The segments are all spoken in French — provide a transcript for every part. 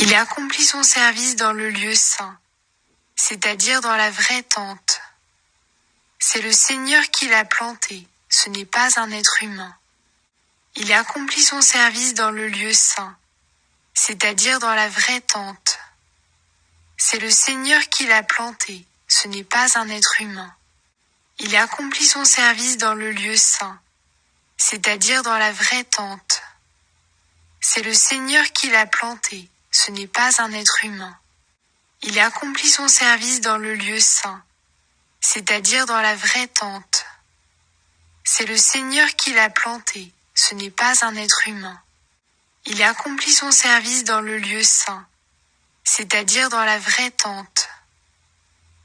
Il accomplit son service dans le lieu saint, c'est-à-dire dans la vraie tente. C'est le Seigneur qui l'a planté, ce n'est pas un être humain. Il accomplit son service dans le lieu saint, c'est-à-dire dans la vraie tente. C'est le Seigneur qui l'a planté, ce n'est pas un être humain. Il accomplit son service dans le lieu saint, c'est-à-dire dans la vraie tente. C'est le Seigneur qui l'a planté, ce n'est pas un être humain. Il accomplit son service dans le lieu saint, c'est-à-dire dans la vraie tente. C'est le Seigneur qui l'a planté, ce n'est pas un être humain. Il accomplit son service dans le lieu saint, c'est-à-dire dans la vraie tente.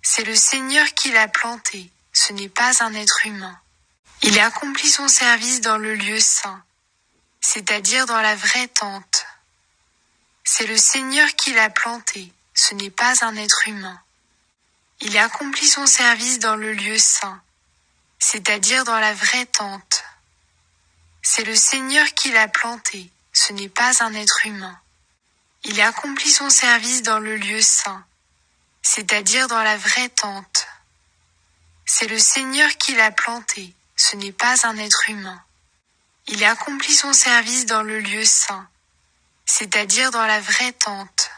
C'est le Seigneur qui l'a planté, ce n'est pas un être humain. Il accomplit son service dans le lieu saint, c'est-à-dire dans la vraie tente. C'est le Seigneur qui l'a planté, ce n'est pas un être humain. Il accomplit son service dans le lieu saint, c'est-à-dire dans la vraie tente. C'est le Seigneur qui l'a planté, ce n'est pas un être humain. Il accomplit son service dans le lieu saint, c'est-à-dire dans la vraie tente. C'est le Seigneur qui l'a planté, ce n'est pas un être humain. Il accomplit son service dans le lieu saint, c'est-à-dire dans la vraie tente.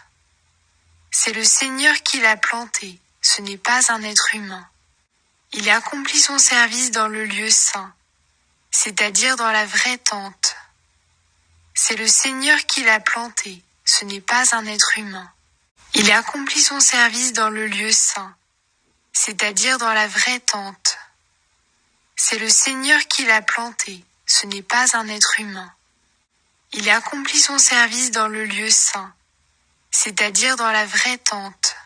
C'est le Seigneur qui l'a planté, ce n'est pas un être humain. Il accomplit son service dans le lieu saint, c'est-à-dire dans la vraie tente. C'est le Seigneur qui l'a planté, ce n'est pas un être humain. Il accomplit son service dans le lieu saint, c'est-à-dire dans la vraie tente. C'est le Seigneur qui l'a planté, ce n'est pas un être humain. Il accomplit son service dans le lieu saint, c'est-à-dire dans la vraie tente.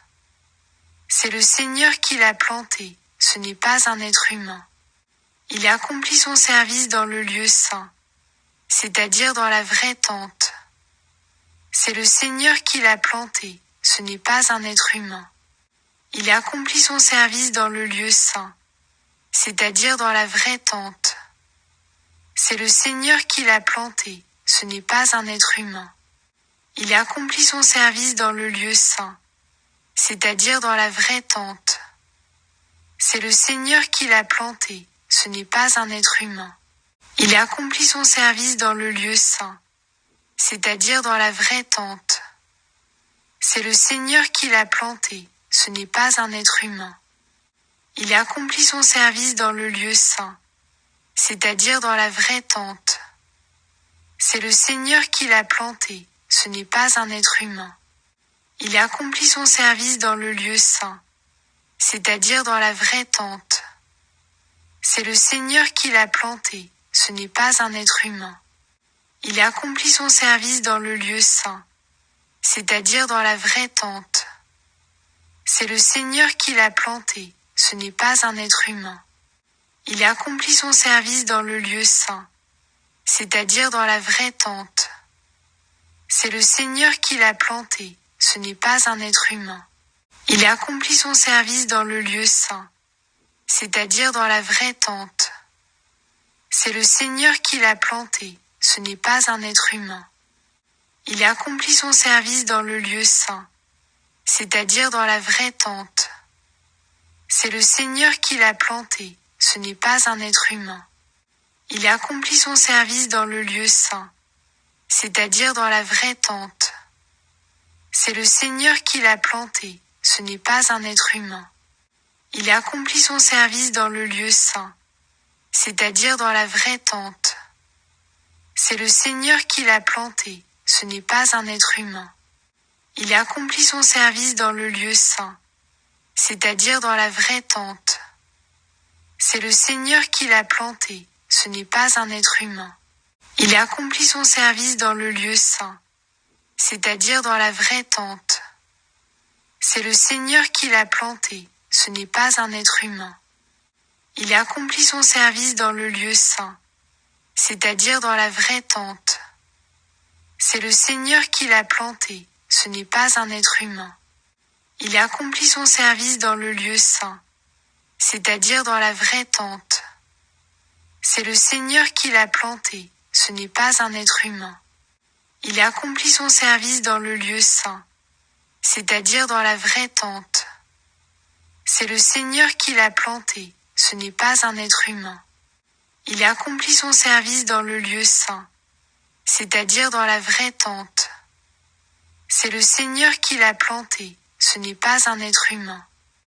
C'est le Seigneur qui l'a planté, ce n'est pas un être humain. Il accomplit son service dans le lieu saint, c'est-à-dire dans la vraie tente. C'est le Seigneur qui l'a planté, ce n'est pas un être humain. Il accomplit son service dans le lieu saint, c'est-à-dire dans la vraie tente. C'est le Seigneur qui l'a planté, ce n'est pas un être humain. Il accomplit son service dans le lieu saint, c'est-à-dire dans la vraie tente. C'est le Seigneur qui l'a planté, ce n'est pas un être humain. Il accomplit son service dans le lieu saint, c'est-à-dire dans la vraie tente. C'est le Seigneur qui l'a planté, ce n'est pas un être humain. Il accomplit son service dans le lieu saint, c'est-à-dire dans la vraie tente. C'est le Seigneur qui l'a planté, ce n'est pas un être humain. Il accomplit son service dans le lieu saint, c'est-à-dire dans la vraie tente. C'est le Seigneur qui l'a planté, ce n'est pas un être humain. Il accomplit son service dans le lieu saint, c'est-à-dire dans la vraie tente. C'est le Seigneur qui l'a planté, ce n'est pas un être humain. Il accomplit son service dans le lieu saint, c'est-à-dire dans la vraie tente. C'est le Seigneur qui l'a planté, ce n'est pas un être humain. Il accomplit son service dans le lieu saint, c'est-à-dire dans la vraie tente. C'est le Seigneur qui l'a planté, ce n'est pas un être humain. Il accomplit son service dans le lieu saint, c'est-à-dire dans la vraie tente. C'est le Seigneur qui l'a planté, ce n'est pas un être humain. Il accomplit son service dans le lieu saint, c'est-à-dire dans la vraie tente. C'est le Seigneur qui l'a planté, ce n'est pas un être humain. Il accomplit son service dans le lieu saint, c'est-à-dire dans la vraie tente. C'est le Seigneur qui l'a planté, ce n'est pas un être humain. Il accomplit son service dans le lieu saint, c'est-à-dire dans la vraie tente. C'est le Seigneur qui l'a planté, ce n'est pas un être humain. Il accomplit son service dans le lieu saint, c'est-à-dire dans la vraie tente. C'est le Seigneur qui l'a planté, ce n'est pas un être humain. Il accomplit son service dans le lieu saint, c'est-à-dire dans la vraie tente. C'est le Seigneur qui l'a planté, ce n'est pas un être humain. Il accomplit son service dans le lieu saint, c'est-à-dire dans la vraie tente. C'est le Seigneur qui l'a planté, ce n'est pas un être humain. Il accomplit son service dans le lieu saint, c'est-à-dire dans la vraie tente. C'est le Seigneur qui l'a planté, ce n'est pas un être humain. Il accomplit son service dans le lieu saint, c'est-à-dire dans la vraie tente. C'est le Seigneur qui l'a planté, ce n'est pas un être humain.